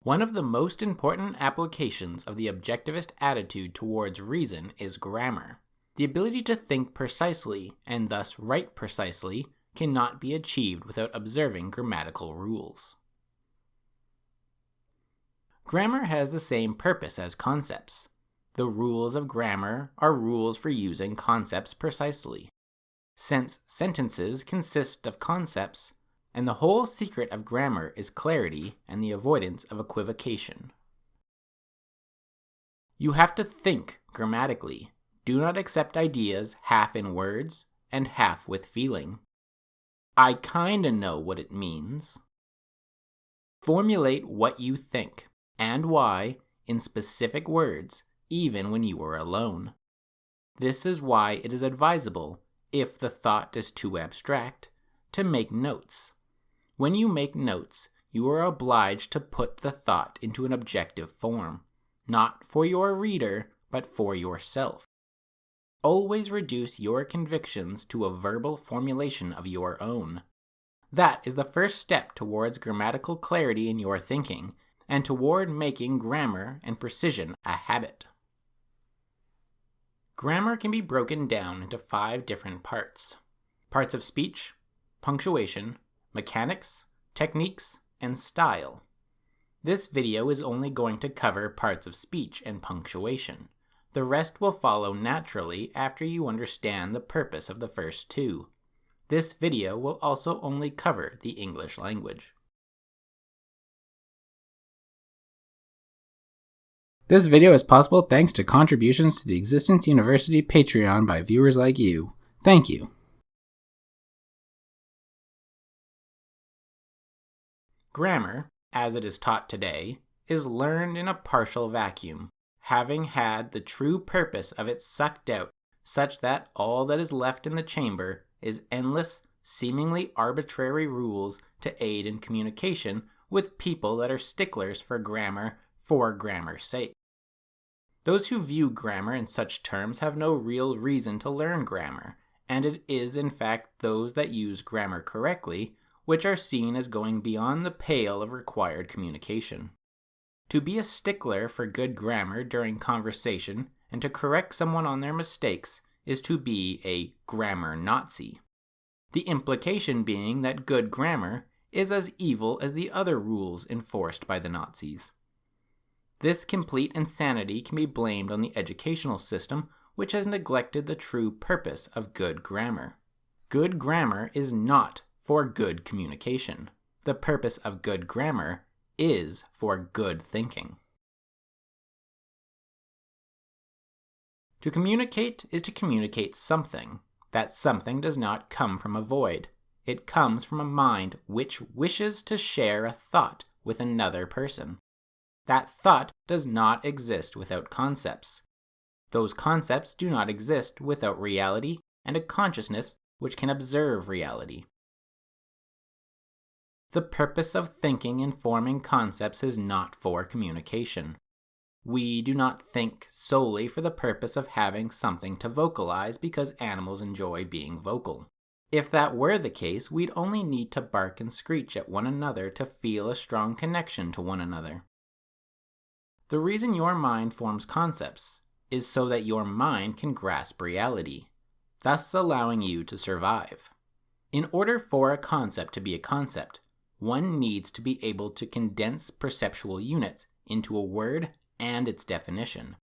One of the most important applications of the objectivist attitude towards reason is grammar. The ability to think precisely, and thus write precisely, cannot be achieved without observing grammatical rules. Grammar has the same purpose as concepts. The rules of grammar are rules for using concepts precisely. Since sentences consist of concepts, and the whole secret of grammar is clarity and the avoidance of equivocation. You have to think grammatically. Do not accept ideas half in words and half with feeling. I kinda know what it means. Formulate what you think and why in specific words, even when you are alone. This is why it is advisable, if the thought is too abstract, to make notes. When you make notes, you are obliged to put the thought into an objective form, not for your reader, but for yourself. Always reduce your convictions to a verbal formulation of your own. That is the first step towards grammatical clarity in your thinking, and toward making grammar and precision a habit. Grammar can be broken down into 5 different parts: parts of speech, punctuation, mechanics, techniques, and style. This video is only going to cover parts of speech and punctuation. The rest will follow naturally after you understand the purpose of the first 2. This video will also only cover the English language. This video is possible thanks to contributions to the Existence University Patreon by viewers like you. Thank you. Grammar, as it is taught today, is learned in a partial vacuum, having had the true purpose of it sucked out, such that all that is left in the chamber is endless, seemingly arbitrary rules to aid in communication with people that are sticklers for grammar for grammar's sake. Those who view grammar in such terms have no real reason to learn grammar, and it is in fact those that use grammar correctly which are seen as going beyond the pale of required communication. To be a stickler for good grammar during conversation and to correct someone on their mistakes is to be a grammar Nazi. The implication being that good grammar is as evil as the other rules enforced by the Nazis. This complete insanity can be blamed on the educational system, which has neglected the true purpose of good grammar. Good grammar is not for good communication. The purpose of good grammar is for good thinking. To communicate is to communicate something. That something does not come from a void. It comes from a mind which wishes to share a thought with another person. That thought does not exist without concepts. Those concepts do not exist without reality and a consciousness which can observe reality. The purpose of thinking and forming concepts is not for communication. We do not think solely for the purpose of having something to vocalize because animals enjoy being vocal. If that were the case, we'd only need to bark and screech at one another to feel a strong connection to one another. The reason your mind forms concepts is so that your mind can grasp reality, thus allowing you to survive. In order for a concept to be a concept, one needs to be able to condense perceptual units into a word and its definition.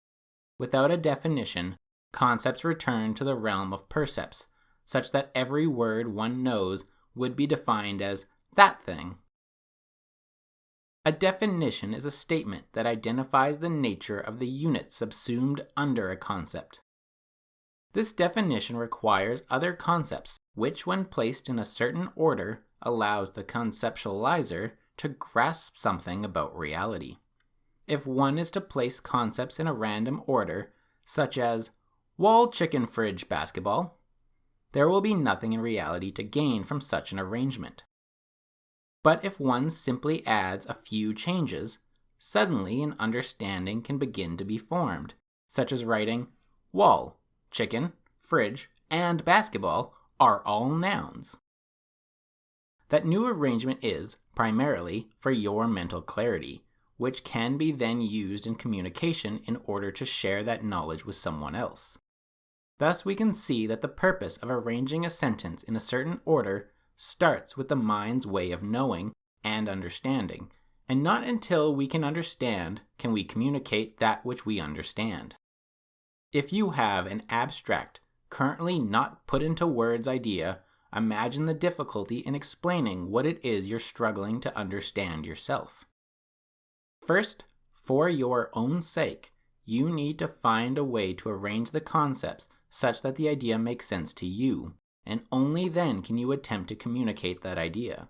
Without a definition, concepts return to the realm of percepts, such that every word one knows would be defined as that thing. A definition is a statement that identifies the nature of the unit subsumed under a concept. This definition requires other concepts, which when placed in a certain order allows the conceptualizer to grasp something about reality. If one is to place concepts in a random order, such as wall, chicken, fridge, basketball, there will be nothing in reality to gain from such an arrangement. But if one simply adds a few changes, suddenly an understanding can begin to be formed, such as writing wall, chicken, fridge, and basketball are all nouns. That new arrangement is, primarily, for your mental clarity. which can be then used in communication in order to share that knowledge with someone else. Thus, we can see that the purpose of arranging a sentence in a certain order starts with the mind's way of knowing and understanding, and not until we can understand can we communicate that which we understand. If you have an abstract, currently not put into words idea, imagine the difficulty in explaining what it is you're struggling to understand yourself. First, for your own sake, you need to find a way to arrange the concepts such that the idea makes sense to you, and only then can you attempt to communicate that idea.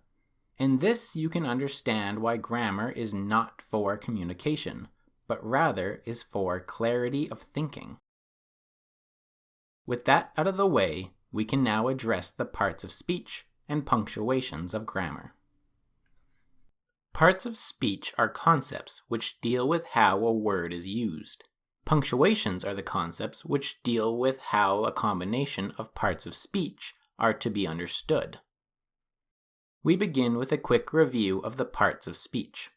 In this, you can understand why grammar is not for communication, but rather is for clarity of thinking. With that out of the way, we can now address the parts of speech and punctuations of grammar. Parts of speech are concepts which deal with how a word is used. Punctuations are the concepts which deal with how a combination of parts of speech are to be understood. We begin with a quick review of the parts of speech.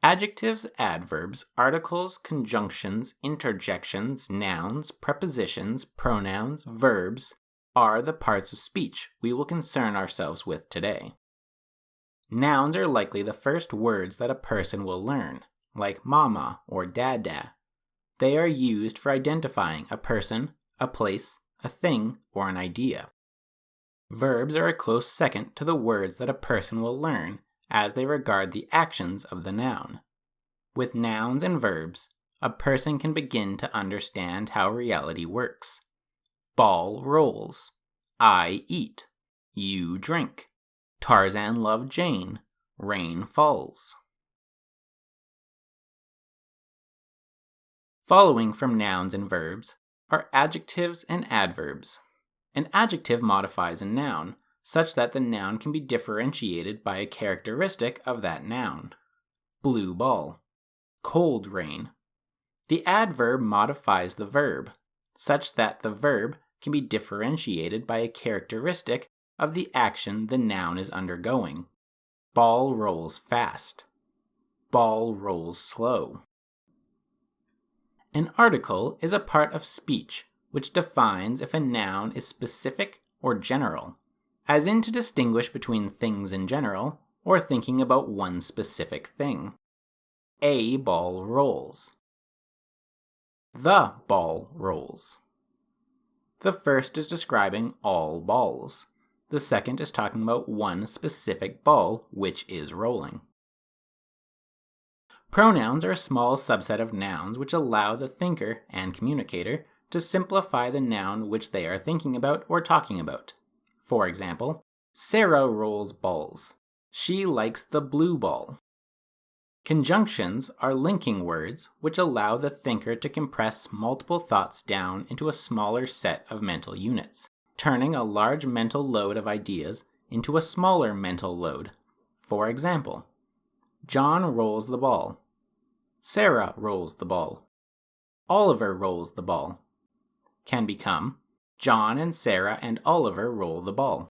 Adjectives, adverbs, articles, conjunctions, interjections, nouns, prepositions, pronouns, verbs are the parts of speech we will concern ourselves with today. Nouns are likely the first words that a person will learn, like mama or dada. They are used for identifying a person, a place, a thing, or an idea. Verbs are a close second to the words that a person will learn as they regard the actions of the noun. With nouns and verbs, a person can begin to understand how reality works. Ball rolls. I eat. You drink. Tarzan loved Jane. Rain falls. Following from nouns and verbs are adjectives and adverbs. An adjective modifies a noun, such that the noun can be differentiated by a characteristic of that noun. Blue ball. Cold rain. The adverb modifies the verb, such that the verb can be differentiated by a characteristic of the action the noun is undergoing. Ball rolls fast. Ball rolls slow. An article is a part of speech which defines if a noun is specific or general, as in to distinguish between things in general or thinking about one specific thing. A ball rolls. The ball rolls. The first is describing all balls. The second is talking about one specific ball which is rolling. Pronouns are a small subset of nouns which allow the thinker and communicator to simplify the noun which they are thinking about or talking about. For example, Sarah rolls balls. She likes the blue ball. Conjunctions are linking words which allow the thinker to compress multiple thoughts down into a smaller set of mental units, turning a large mental load of ideas into a smaller mental load. For example, John rolls the ball. Sarah rolls the ball. Oliver rolls the ball. Can become John and Sarah and Oliver roll the ball,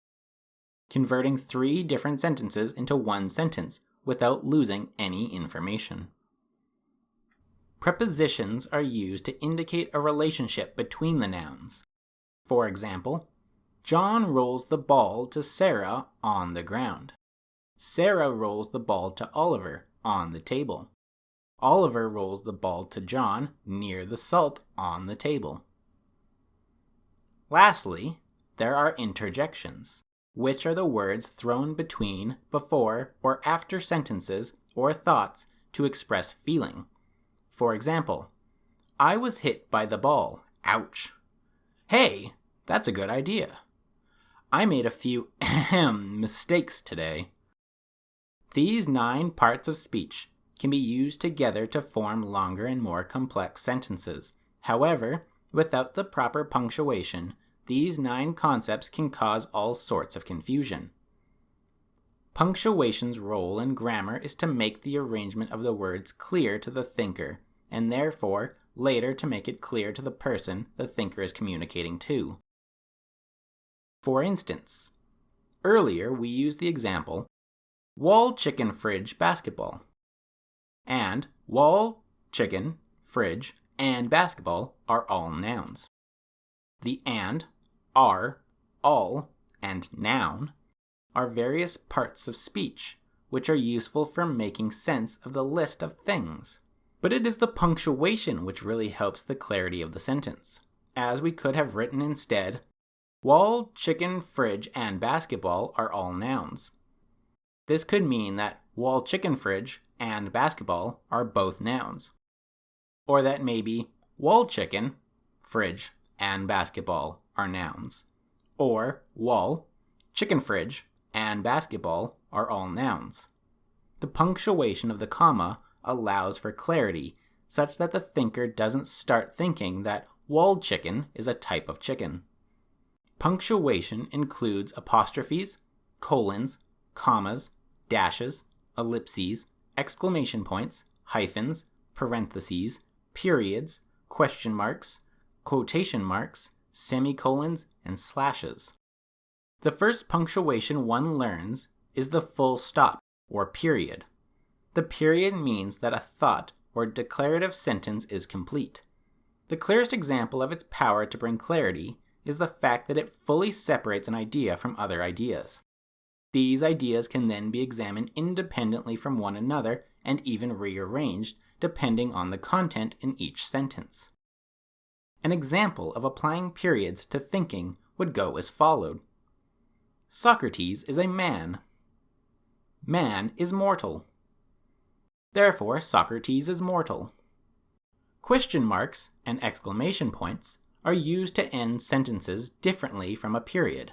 converting 3 different sentences into one sentence without losing any information. Prepositions are used to indicate a relationship between the nouns. For example, John rolls the ball to Sarah on the ground. Sarah rolls the ball to Oliver on the table. Oliver rolls the ball to John near the salt on the table. Lastly, there are interjections, which are the words thrown between, before, or after sentences or thoughts to express feeling. For example, I was hit by the ball. Ouch. Hey, that's a good idea. I made a few mistakes today. These 9 parts of speech can be used together to form longer and more complex sentences. However, without the proper punctuation, these 9 concepts can cause all sorts of confusion. Punctuation's role in grammar is to make the arrangement of the words clear to the thinker, and therefore later to make it clear to the person the thinker is communicating to. For instance, earlier we used the example, wall chicken fridge basketball. And wall, chicken, fridge, and basketball are all nouns. The and, are, all, and noun are various parts of speech, which are useful for making sense of the list of things. But it is the punctuation which really helps the clarity of the sentence, as we could have written instead, wall, chicken, fridge, and basketball are all nouns. This could mean that wall, chicken, fridge, and basketball are both nouns. Or that maybe wall, chicken, fridge, and basketball are nouns. Or wall, chicken, fridge, and basketball are all nouns. The punctuation of the comma allows for clarity, such that the thinker doesn't start thinking that walled chicken is a type of chicken. Punctuation includes apostrophes, colons, commas, dashes, ellipses, exclamation points, hyphens, parentheses, periods, question marks, quotation marks, semicolons, and slashes. The first punctuation one learns is the full stop, or period. The period means that a thought or declarative sentence is complete. The clearest example of its power to bring clarity is the fact that it fully separates an idea from other ideas. These ideas can then be examined independently from one another and even rearranged depending on the content in each sentence. An example of applying periods to thinking would go as followed. Socrates is a man. Man is mortal. Therefore, Socrates is mortal. Question marks and exclamation points are used to end sentences differently from a period.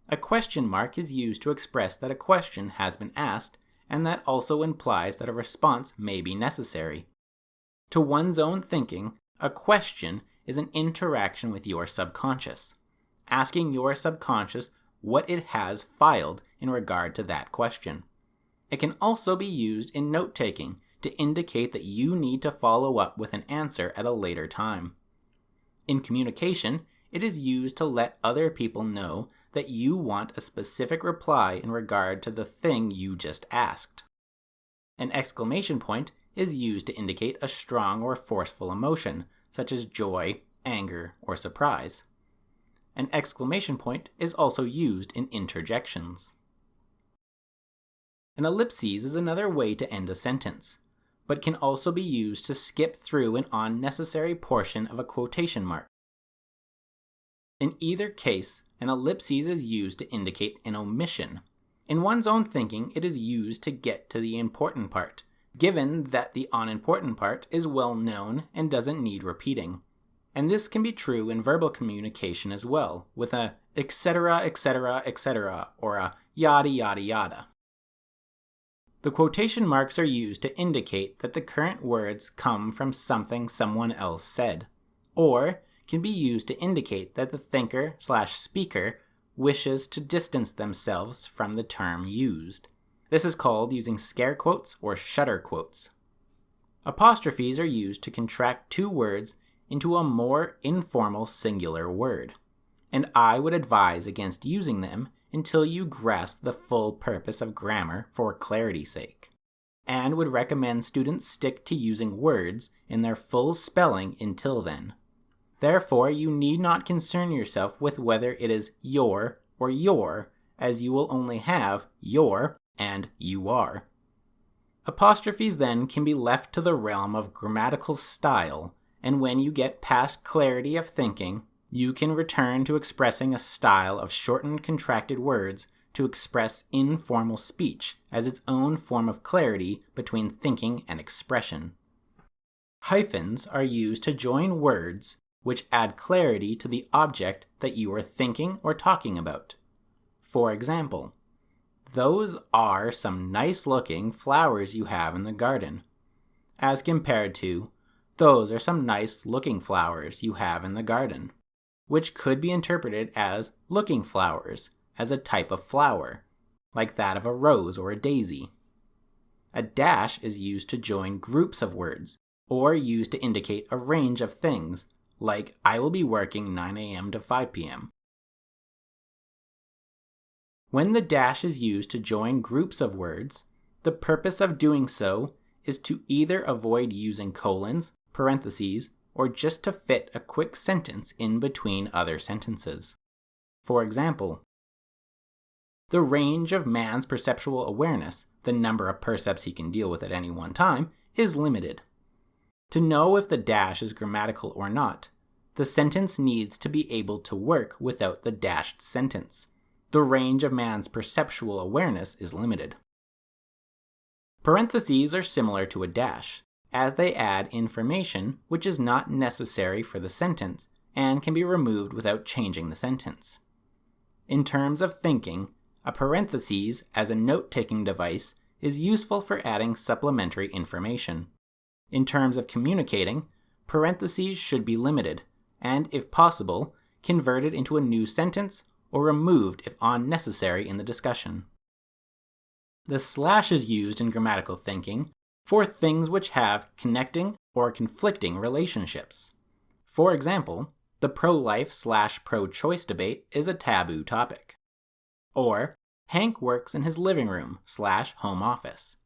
A question mark is used to express that a question has been asked, and that also implies that a response may be necessary. To one's own thinking, a question is an interaction with your subconscious, asking your subconscious what it has filed in regard to that question. It can also be used in note-taking to indicate that you need to follow up with an answer at a later time. In communication, it is used to let other people know that you want a specific reply in regard to the thing you just asked. An exclamation point is used to indicate a strong or forceful emotion, such as joy, anger, or surprise. An exclamation point is also used in interjections. An ellipsis is another way to end a sentence, but can also be used to skip through an unnecessary portion of a quotation mark. In either case, an ellipsis is used to indicate an omission. In one's own thinking, it is used to get to the important part, given that the unimportant part is well known and doesn't need repeating. And this can be true in verbal communication as well, with a etc., etc., etc., or a yada yada yada. The quotation marks are used to indicate that the current words come from something someone else said, or can be used to indicate that the thinker/speaker wishes to distance themselves from the term used. This is called using scare quotes or shutter quotes. Apostrophes are used to contract two words into a more informal singular word, and I would advise against using them until you grasp the full purpose of grammar for clarity's sake, and would recommend students stick to using words in their full spelling until then. Therefore, you need not concern yourself with whether it is your or your, as you will only have your and you are. Apostrophes then can be left to the realm of grammatical style, and when you get past clarity of thinking, you can return to expressing a style of shortened contracted words to express informal speech as its own form of clarity between thinking and expression. Hyphens are used to join words which add clarity to the object that you are thinking or talking about. For example, those are some nice-looking flowers you have in the garden, as compared to, those are some nice-looking flowers you have in the garden, which could be interpreted as looking flowers, as a type of flower, like that of a rose or a daisy. A dash is used to join groups of words, or used to indicate a range of things, like I will be working 9 a.m. to 5 p.m. When the dash is used to join groups of words, the purpose of doing so is to either avoid using colons, parentheses, or just to fit a quick sentence in between other sentences. For example, the range of man's perceptual awareness, the number of percepts he can deal with at any one time, is limited. To know if the dash is grammatical or not, the sentence needs to be able to work without the dashed sentence. The range of man's perceptual awareness is limited. Parentheses are similar to a dash, as they add information which is not necessary for the sentence and can be removed without changing the sentence. In terms of thinking, a parentheses as a note-taking device is useful for adding supplementary information. In terms of communicating, parentheses should be limited, and if possible, converted into a new sentence or removed if unnecessary in the discussion. The slash is used in grammatical thinking for things which have connecting or conflicting relationships. For example, the pro-life/pro-choice debate is a taboo topic. Or, Hank works in his living room/home office.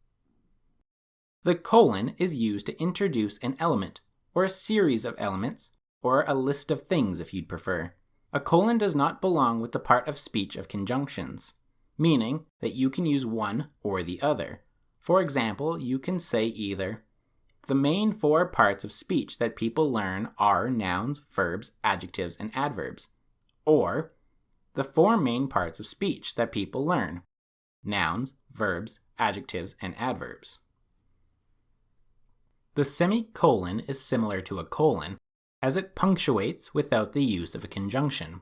The colon is used to introduce an element, or a series of elements, or a list of things if you'd prefer. A colon does not belong with the part of speech of conjunctions, meaning that you can use one or the other. For example, you can say either, the main four parts of speech that people learn are nouns, verbs, adjectives, and adverbs. Or, the four main parts of speech that people learn, nouns, verbs, adjectives, and adverbs. The semicolon is similar to a colon, as it punctuates without the use of a conjunction,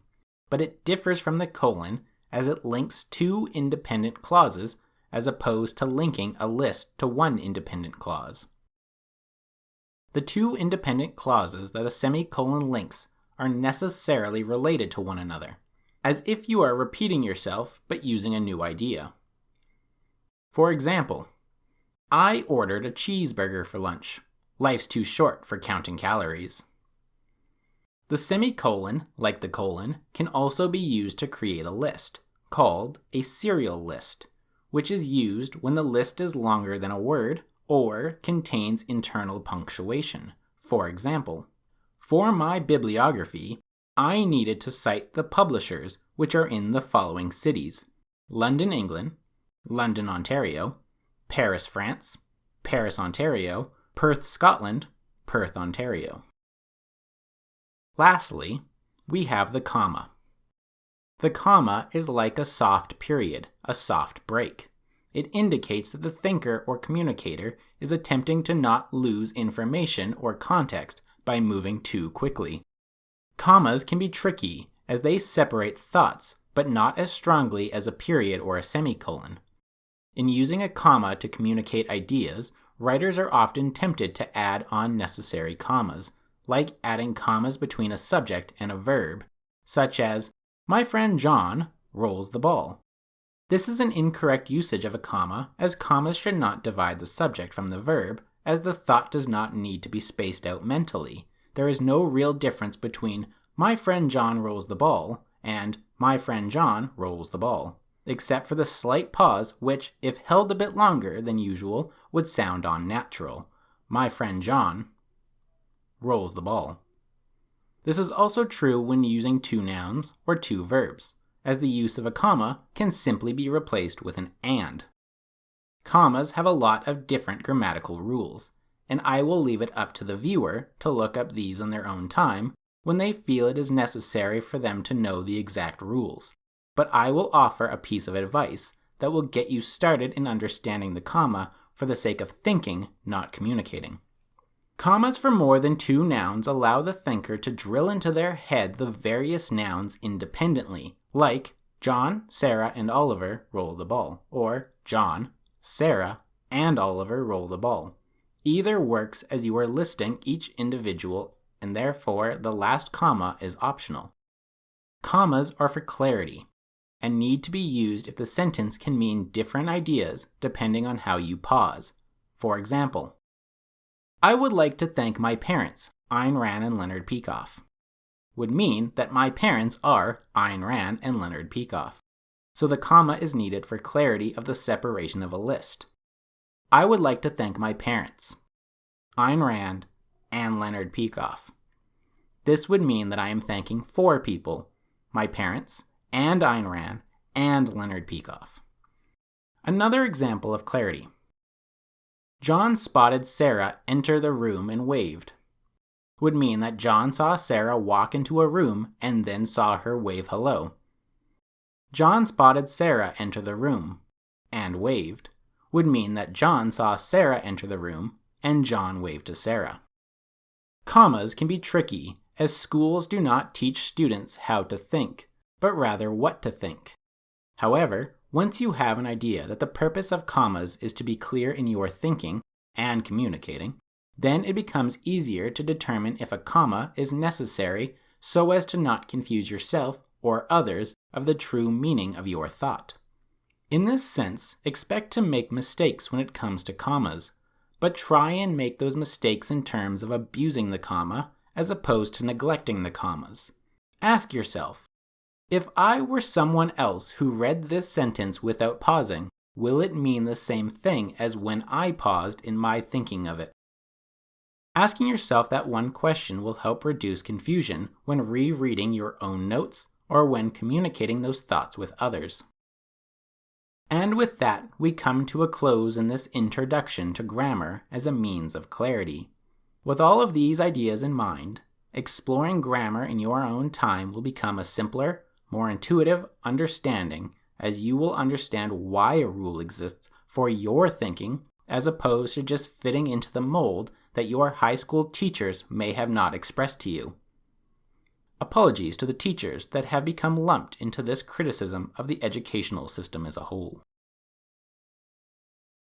but it differs from the colon as it links two independent clauses as opposed to linking a list to one independent clause. The two independent clauses that a semicolon links are necessarily related to one another, as if you are repeating yourself but using a new idea. For example, I ordered a cheeseburger for lunch. Life's too short for counting calories. The semicolon, like the colon, can also be used to create a list, called a serial list, which is used when the list is longer than a word or contains internal punctuation. For example, for my bibliography, I needed to cite the publishers which are in the following cities: London, England, London, Ontario, Paris, France, Paris, Ontario, Perth, Scotland, Perth, Ontario. Lastly, we have the comma. The comma is like a soft period, a soft break. It indicates that the thinker or communicator is attempting to not lose information or context by moving too quickly. Commas can be tricky as they separate thoughts, but not as strongly as a period or a semicolon. In using a comma to communicate ideas, writers are often tempted to add unnecessary commas, like adding commas between a subject and a verb, such as, my friend John rolls the ball. This is an incorrect usage of a comma, as commas should not divide the subject from the verb, as the thought does not need to be spaced out mentally. There is no real difference between my friend John rolls the ball and my friend John rolls the ball, except for the slight pause which, if held a bit longer than usual, would sound unnatural. My friend John rolls the ball. This is also true when using two nouns or two verbs, as the use of a comma can simply be replaced with an and. Commas have a lot of different grammatical rules, and I will leave it up to the viewer to look up these on their own time when they feel it is necessary for them to know the exact rules. But I will offer a piece of advice that will get you started in understanding the comma for the sake of thinking, not communicating. Commas for more than two nouns allow the thinker to drill into their head the various nouns independently, like John, Sarah, and Oliver roll the ball, or John, Sarah, and Oliver roll the ball. Either works as you are listing each individual, and therefore the last comma is optional. Commas are for clarity, and need to be used if the sentence can mean different ideas depending on how you pause. For example, I would like to thank my parents, Ayn Rand and Leonard Peikoff, would mean that my parents are Ayn Rand and Leonard Peikoff. So the comma is needed for clarity of the separation of a list. I would like to thank my parents, Ayn Rand and Leonard Peikoff. This would mean that I am thanking 4 people, my parents, and Ayn Rand, and Leonard Peikoff. Another example of clarity. John spotted Sarah enter the room and waved. Would mean that John saw Sarah walk into a room and then saw her wave hello. John spotted Sarah enter the room and waved would mean that John saw Sarah enter the room and John waved to Sarah. Commas can be tricky, as schools do not teach students how to think, but rather what to think. However, once you have an idea that the purpose of commas is to be clear in your thinking and communicating, then it becomes easier to determine if a comma is necessary so as to not confuse yourself or others of the true meaning of your thought. In this sense, expect to make mistakes when it comes to commas, but try and make those mistakes in terms of abusing the comma as opposed to neglecting the commas. Ask yourself, if I were someone else who read this sentence without pausing, will it mean the same thing as when I paused in my thinking of it? Asking yourself that one question will help reduce confusion when rereading your own notes or when communicating those thoughts with others. And with that, we come to a close in this introduction to grammar as a means of clarity. With all of these ideas in mind, exploring grammar in your own time will become a simpler, more intuitive understanding as you will understand why a rule exists for your thinking as opposed to just fitting into the mold that your high school teachers may have not expressed to you. Apologies to the teachers that have become lumped into this criticism of the educational system as a whole.